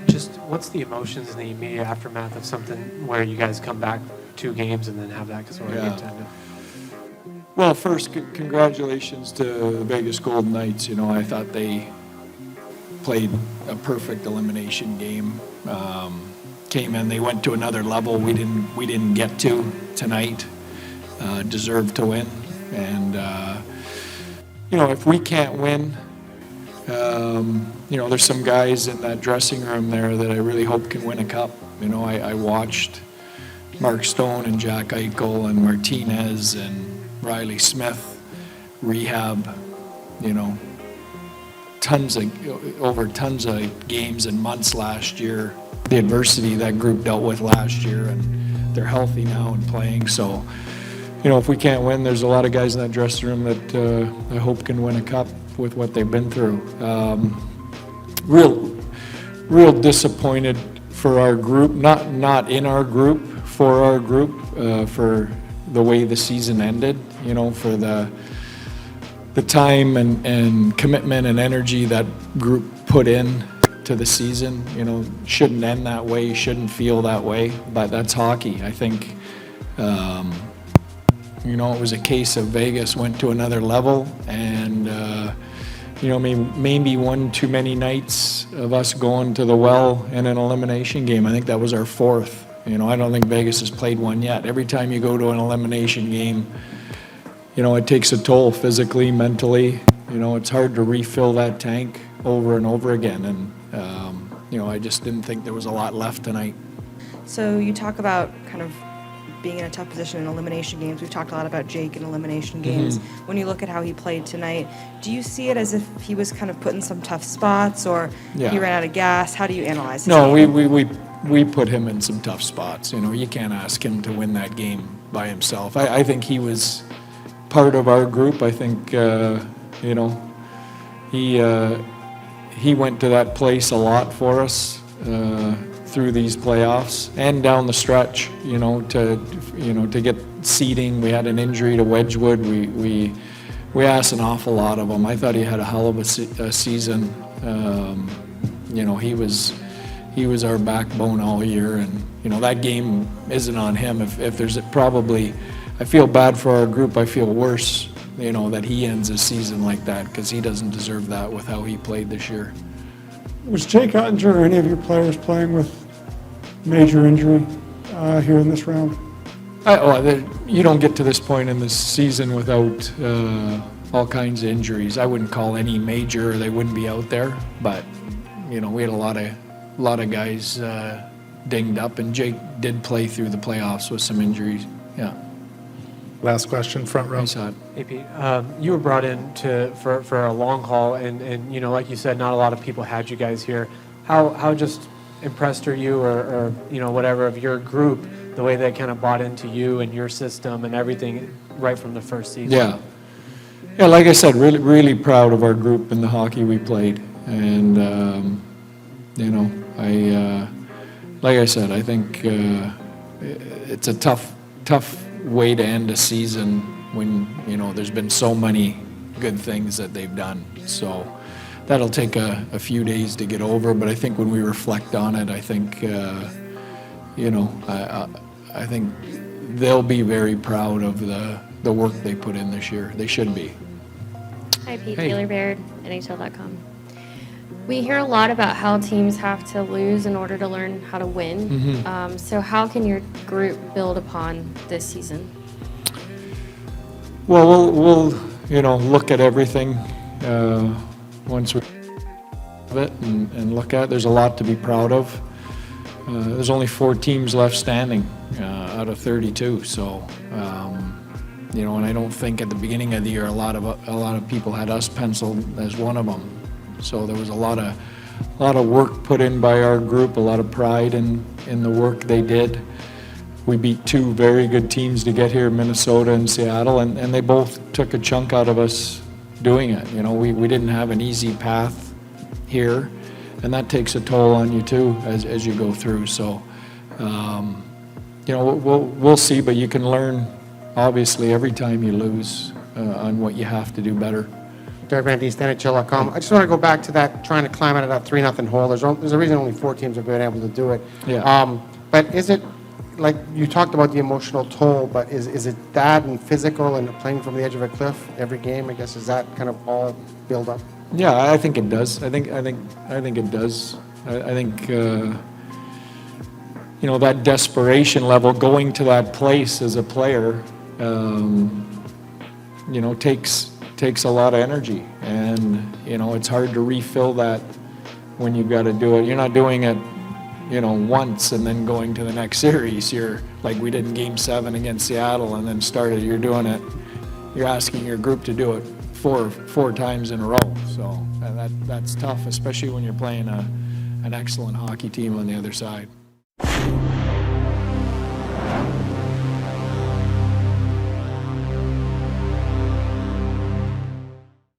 Just what's the emotions in the immediate aftermath of something where you guys come back 2 games and then have that sort of Yeah. contender? Well, first, congratulations to the Vegas Golden Knights. I thought they played a perfect elimination game. Came in, they went to another level we didn't get to tonight. Deserved to win, and if we can't win, there's some guys in that dressing room there that I really hope can win a cup. I watched Mark Stone and Jack Eichel and Martinez and Riley Smith rehab, tons of games and months last year. The adversity that group dealt with last year, and they're healthy now and playing. So, if we can't win, there's a lot of guys in that dressing room that I hope can win a cup with what they've been through. Real disappointed for our group, not in our group, for our group, for the way the season ended, for the time and commitment and energy that group put in to the season. Shouldn't end that way, shouldn't feel that way, but that's hockey. I think, it was a case of Vegas went to another level, and, maybe one too many nights of us going to the well in an elimination game. I think that was our fourth. I don't think Vegas has played one yet. Every time you go to an elimination game, it takes a toll physically, mentally. It's hard to refill that tank over and over again. And, I just didn't think there was a lot left tonight. So you talk about kind of being in a tough position in elimination games. We've talked a lot about Jake in elimination games. Mm-hmm. When you look at how he played tonight, do you see it as if he was kind of put in some tough spots, or Yeah. he ran out of gas? How do you analyze his No, game? we put him in some tough spots. You can't ask him to win that game by himself. I think he was part of our group. I think, he went to that place a lot for us through these playoffs and down the stretch. To get seeding. We had an injury to Wedgwood. We asked an awful lot of him. I thought he had a hell of a season. He was our backbone all year, and that game isn't on him. If there's probably, I feel bad for our group. I feel worse, that he ends a season like that, because he doesn't deserve that with how he played this year. Was Jake Ottinger or any of your players playing with major injury here in this round? You don't get to this point in the season without all kinds of injuries. I wouldn't call any major, or they wouldn't be out there. But we had a lot of guys dinged up, and Jake did play through the playoffs with some injuries. Yeah. Last question, front row. I saw it. Hey, Pete, you were brought in for a long haul, and like you said, not a lot of people had you guys here. How just impressed are you, or whatever, of your group, the way they kind of bought into you and your system and everything right from the first season? Yeah, like I said, really proud of our group and the hockey we played. And, like I said, I think it's a tough way to end a season when, there's been so many good things that they've done. So that'll take a few days to get over, but I think when we reflect on it, I think, I think they'll be very proud of the work they put in this year. They should be. Hi, Pete. Hey. Taylor Baird, NHL.com. We hear a lot about how teams have to lose in order to learn how to win. Mm-hmm. So how can your group build upon this season? Well, we'll look at everything once we have it and look at it. There's a lot to be proud of. There's only 4 teams left standing out of 32. So, and I don't think at the beginning of the year a lot of people had us penciled as one of them. So there was a lot of work put in by our group, a lot of pride in the work they did. We beat 2 very good teams to get here, Minnesota and Seattle, and they both took a chunk out of us doing it. We didn't have an easy path here, and that takes a toll on you too as you go through. So, we'll see, but you can learn obviously every time you lose on what you have to do better. Derek Van Diest, NHL.com. I just want to go back to that, trying to climb out of that 3-0 hole. There's a reason only 4 teams have been able to do it. Yeah. But is it, like, you talked about the emotional toll, but is it that and physical and playing from the edge of a cliff every game, I guess, is that kind of all build up? Yeah, I think it does. I think it does. I think, that desperation level, going to that place as a player, takes a lot of energy. And, it's hard to refill that when you've got to do it. You're not doing it, once and then going to the next series. You're, like we did in Game 7 against Seattle and then started, you're doing it, you're asking your group to do it four times in a row. So that's tough, especially when you're playing an excellent hockey team on the other side.